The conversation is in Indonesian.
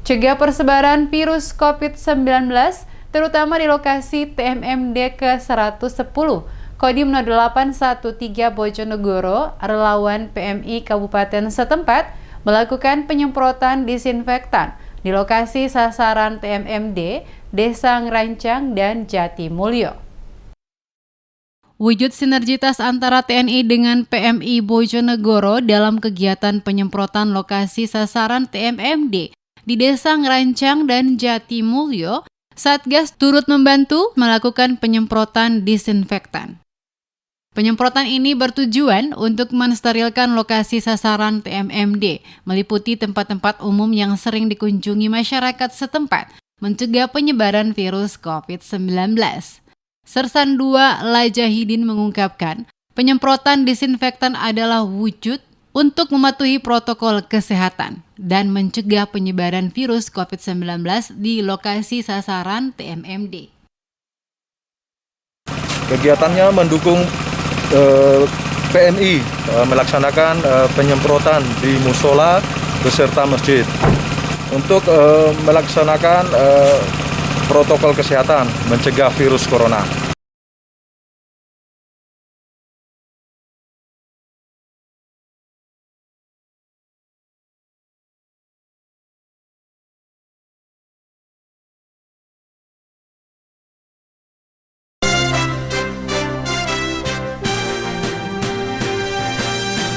Cegah persebaran virus COVID-19, terutama di lokasi TMMD ke-110, Kodim 0813 Bojonegoro, relawan PMI Kabupaten setempat melakukan penyemprotan disinfektan di lokasi sasaran TMMD, Desa Ngerancang dan Jatimulyo. Wujud sinergitas antara TNI dengan PMI Bojonegoro dalam kegiatan penyemprotan lokasi sasaran TMMD di Desa Ngerancang dan Jatimulyo, Satgas turut membantu melakukan penyemprotan disinfektan. Penyemprotan ini bertujuan untuk mensterilkan lokasi sasaran TMMD, meliputi tempat-tempat umum yang sering dikunjungi masyarakat setempat, mencegah penyebaran virus COVID-19. Sersan 2 Lajahidin mengungkapkan, penyemprotan disinfektan adalah wujud untuk mematuhi protokol kesehatan dan mencegah penyebaran virus COVID-19 di lokasi sasaran TMMD. Kegiatannya mendukung PMI melaksanakan penyemprotan di musola beserta masjid untuk melaksanakan protokol kesehatan mencegah virus corona.